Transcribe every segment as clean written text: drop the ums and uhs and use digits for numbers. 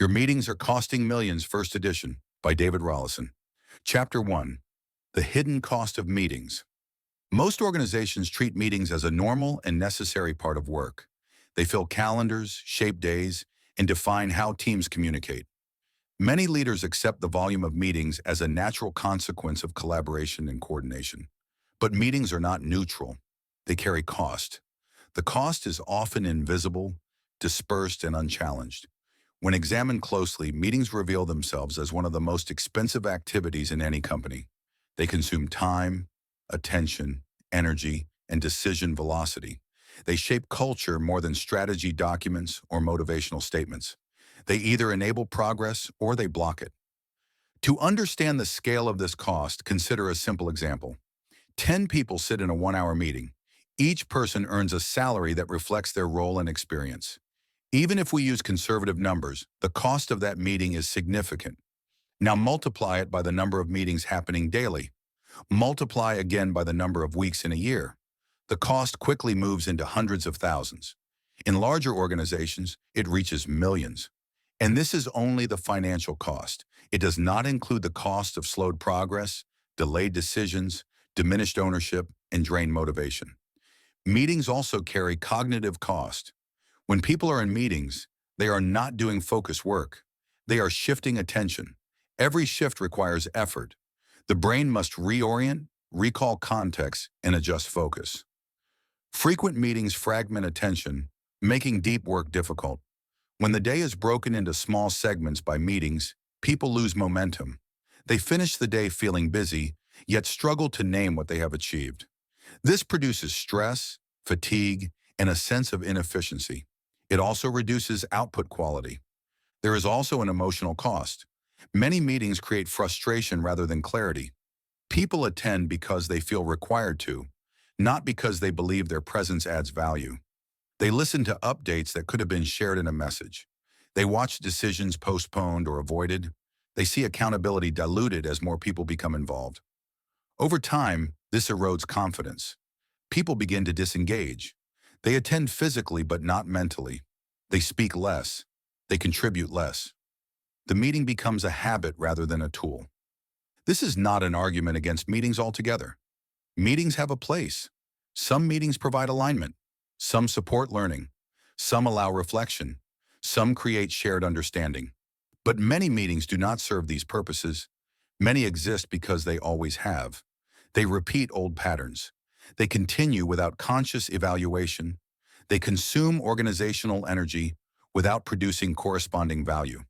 Your Meetings Are Costing Millions, First Edition by David Rollason. Chapter 1. The Hidden Cost of Meetings. Most organizations treat meetings as a normal and necessary part of work. They fill calendars, shape days, and define how teams communicate. Many leaders accept the volume of meetings as a natural consequence of collaboration and coordination. But meetings are not neutral. They carry cost. The cost is often invisible, dispersed, and unchallenged. When examined closely, meetings reveal themselves as one of the most expensive activities in any company. They consume time, attention, energy, and decision velocity. They shape culture more than strategy documents or motivational statements. They either enable progress or they block it. To understand the scale of this cost, consider a simple example. 10 people sit in a 1-hour meeting. Each person earns a salary that reflects their role and experience. Even if we use conservative numbers, the cost of that meeting is significant. Now multiply it by the number of meetings happening daily. Multiply again by the number of weeks in a year. The cost quickly moves into hundreds of thousands. In larger organizations, it reaches millions. And this is only the financial cost. It does not include the cost of slowed progress, delayed decisions, diminished ownership, and drained motivation. Meetings also carry cognitive cost. When people are in meetings, they are not doing focused work. They are shifting attention. Every shift requires effort. The brain must reorient, recall context, and adjust focus. Frequent meetings fragment attention, making deep work difficult. When the day is broken into small segments by meetings, people lose momentum. They finish the day feeling busy, yet struggle to name what they have achieved. This produces stress, fatigue, and a sense of inefficiency. It also reduces output quality. There is also an emotional cost. Many meetings create frustration rather than clarity. People attend because they feel required to, not because they believe their presence adds value. They listen to updates that could have been shared in a message. They watch decisions postponed or avoided. They see accountability diluted as more people become involved. Over time, this erodes confidence. People begin to disengage. They attend physically but not mentally. They speak less. They contribute less. The meeting becomes a habit rather than a tool. This is not an argument against meetings altogether. Meetings have a place. Some meetings provide alignment. Some support learning. Some allow reflection. Some create shared understanding. But many meetings do not serve these purposes. Many exist because they always have. They repeat old patterns. They continue without conscious evaluation. They consume organizational energy without producing corresponding value.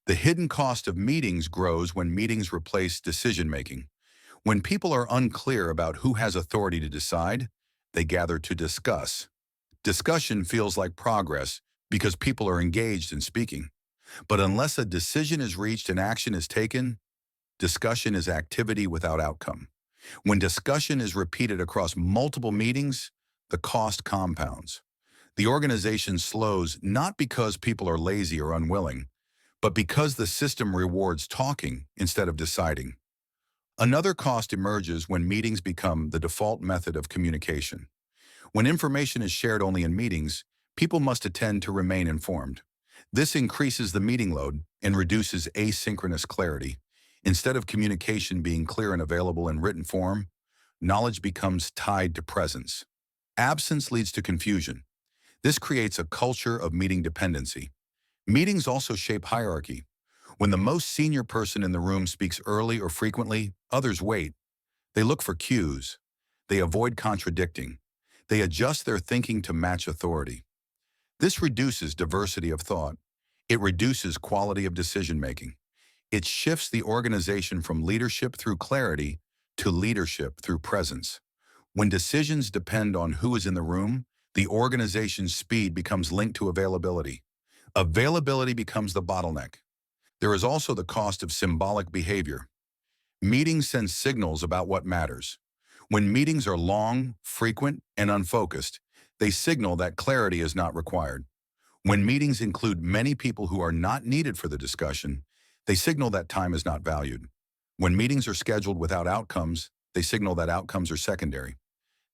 The hidden cost of meetings grows when meetings replace decision-making. When people are unclear about who has authority to decide, they gather to discuss. Discussion feels like progress because people are engaged in speaking. But unless a decision is reached and action is taken, discussion is activity without outcome. When discussion is repeated across multiple meetings, the cost compounds. The organization slows not because people are lazy or unwilling, but because the system rewards talking instead of deciding. Another cost emerges when meetings become the default method of communication. When information is shared only in meetings, people must attend to remain informed. This increases the meeting load and reduces asynchronous clarity. Instead of communication being clear and available in written form, knowledge becomes tied to presence. Absence leads to confusion. This creates a culture of meeting dependency. Meetings also shape hierarchy. When the most senior person in the room speaks early or frequently, others wait. They look for cues. They avoid contradicting. They adjust their thinking to match authority. This reduces diversity of thought. It reduces quality of decision-making. It shifts the organization from leadership through clarity to leadership through presence. When decisions depend on who is in the room, the organization's speed becomes linked to availability. Availability becomes the bottleneck. There is also the cost of symbolic behavior. Meetings send signals about what matters. When meetings are long, frequent, and unfocused, they signal that clarity is not required. When meetings include many people who are not needed for the discussion, they signal that time is not valued. When meetings are scheduled without outcomes, they signal that outcomes are secondary.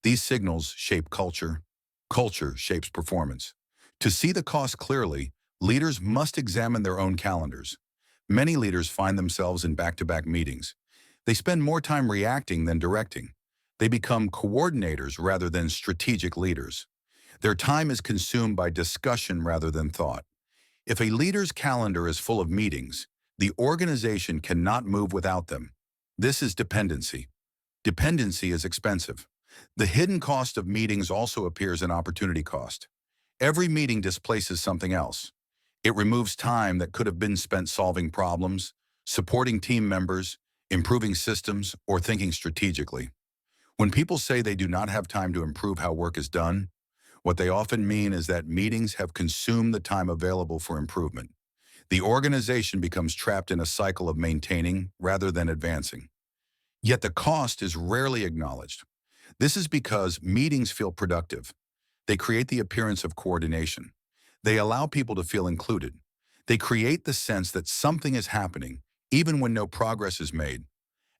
These signals shape culture. Culture shapes performance. To see the cost clearly, Leaders must examine their own calendars. Many leaders find themselves in back-to-back meetings. They spend more time reacting than directing. They become coordinators rather than strategic leaders. Their time is consumed by discussion rather than thought. If a leader's calendar is full of meetings, the organization cannot move without them. This is dependency. Dependency is expensive. The hidden cost of meetings also appears in opportunity cost. Every meeting displaces something else. It removes time that could have been spent solving problems, supporting team members, improving systems, or thinking strategically. When people say they do not have time to improve how work is done, what they often mean is that meetings have consumed the time available for improvement. The organization becomes trapped in a cycle of maintaining rather than advancing. Yet the cost is rarely acknowledged. This is because meetings feel productive. They create the appearance of coordination. They allow people to feel included. They create the sense that something is happening, even when no progress is made.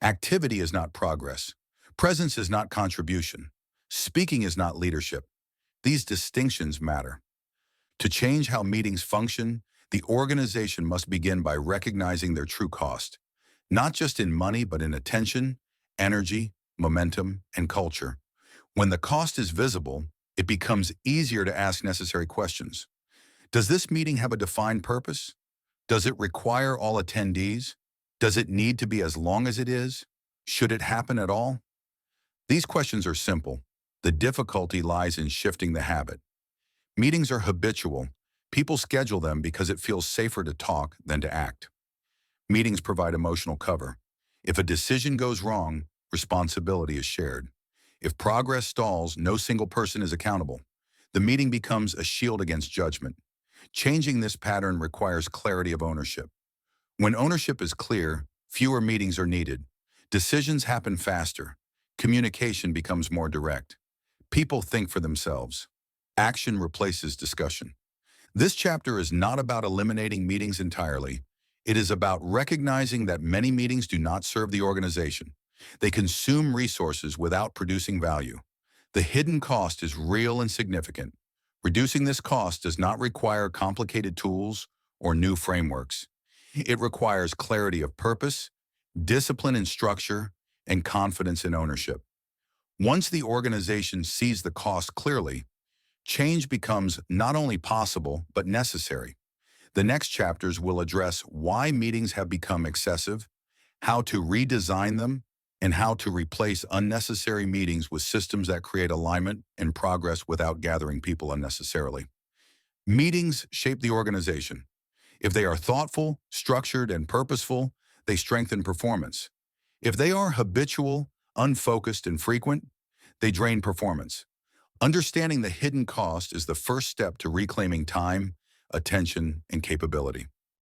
Activity is not progress. Presence is not contribution. Speaking is not leadership. These distinctions matter. To change how meetings function, the organization must begin by recognizing their true cost, not just in money, but in attention, energy, momentum, and culture. When the cost is visible, it becomes easier to ask necessary questions. Does this meeting have a defined purpose? Does it require all attendees? Does it need to be as long as it is? Should it happen at all? These questions are simple. The difficulty lies in shifting the habit. Meetings are habitual. People schedule them because it feels safer to talk than to act. Meetings provide emotional cover. If a decision goes wrong, responsibility is shared. If progress stalls, no single person is accountable. The meeting becomes a shield against judgment. Changing this pattern requires clarity of ownership. When ownership is clear, fewer meetings are needed. Decisions happen faster. Communication becomes more direct. People think for themselves. Action replaces discussion. This chapter is not about eliminating meetings entirely. It is about recognizing that many meetings do not serve the organization. They consume resources without producing value. The hidden cost is real and significant. Reducing this cost does not require complicated tools or new frameworks. It requires clarity of purpose, discipline and structure, and confidence in ownership. Once the organization sees the cost clearly, change becomes not only possible, but necessary. The next chapters will address why meetings have become excessive, how to redesign them, and how to replace unnecessary meetings with systems that create alignment and progress without gathering people unnecessarily. Meetings shape the organization. If they are thoughtful, structured, and purposeful, they strengthen performance. If they are habitual, unfocused, and frequent, they drain performance. Understanding the hidden cost is the first step to reclaiming time, attention, and capability.